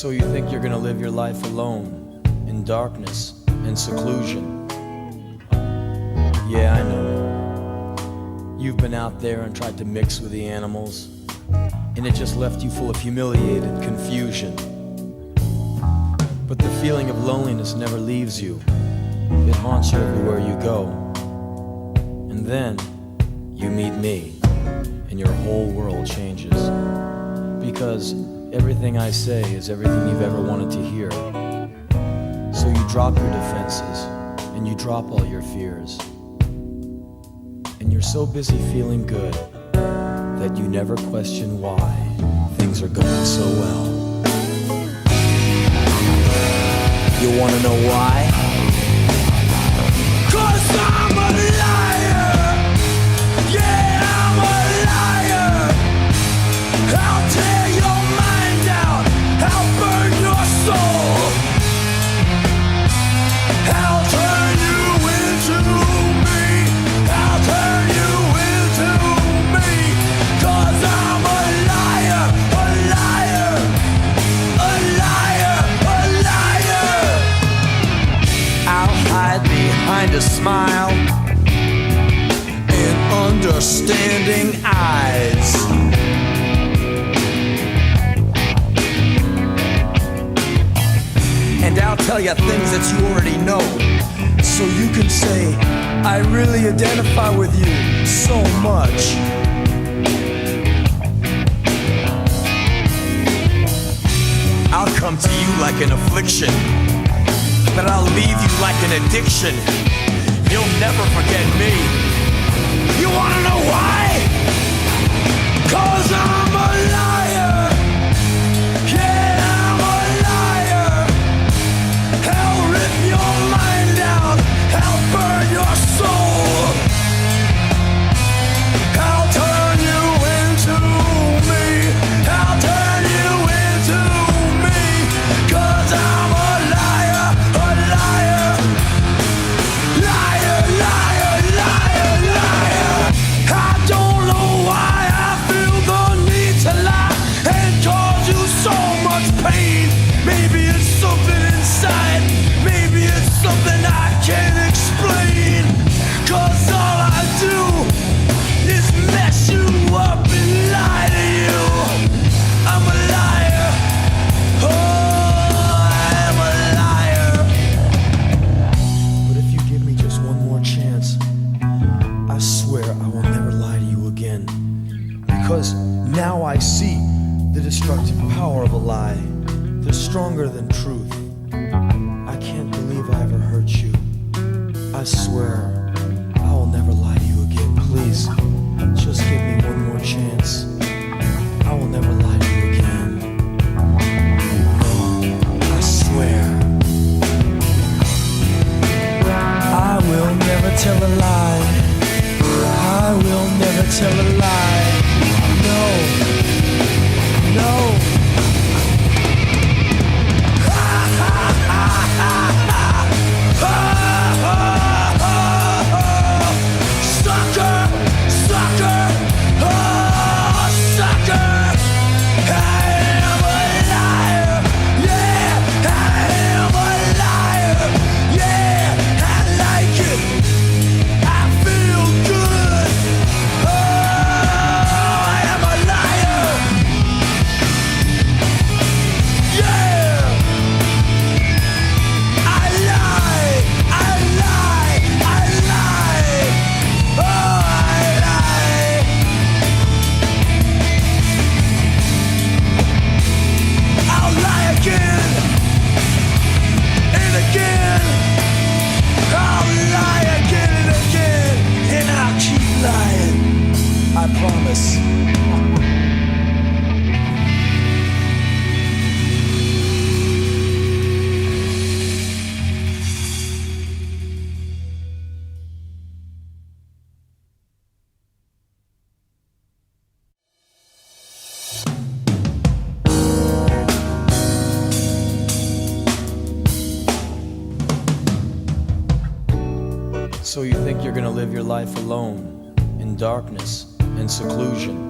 So you think you're gonna live your life alone, in darkness and seclusion. Yeah, I know. You've been out there and tried to mix with the animals, and it just left you full of humiliated confusion. But the feeling of loneliness never leaves you. It haunts you everywhere you go. And then you meet me, and your whole world changes. Because everything I say is everything you've ever wanted to hear. So you drop your defenses, and you drop all your fears. And you're so busy feeling good that you never question why things are going so well. You wanna know why? 'Cause I'm a liar. Yeah, I'm a liar. I'll tear your mind out. I'll burn your soul. I'll turn you into me. I'll turn you into me. 'Cause I'm a liar, a liar, a liar, a liar. I'll hide behind a smile and understanding eyes. And I'll tell you things that you already know, so you can say, I really identify with you so much. I'll come to you like an affliction, but I'll leave you like an addiction. You'll never forget me. You wanna know why? 'Cause I'm a liar. Yeah, I'm a liar. I'll rip your mind out. I'll burn your soul. I'll turn you into me. I'll turn you into me. 'Cause I'm a liar, a liar. Liar, liar, liar, liar. I don't know why I feel the need to lie and cause you so much pain. Maybe it's something inside. Maybe it's something I can't explain. 'Cause all I do is mess you up and lie to you. I'm a liar. Oh, I'm a liar. But if you give me just one more chance, I swear I will never lie to you again. Because now I see the destructive power of a lie. They're stronger than truth. I can't believe I ever hurt you. I swear I will never lie to you again. Please, just give me one more chance. I will never lie to you again. No, I swear. I will never tell a lie. I will never tell a lie. No, no. Sucker, sucker, oh, sucker. I am a liar. Yeah, I am a liar. Yeah, I like it. I feel good. Oh, I am a liar. Yeah. I lie. I lie. I lie. Oh, I lie. I'll lie again and again. I'll lie again and again, and I'll keep lying. I promise. So you think you're gonna live your life alone, in darkness and seclusion.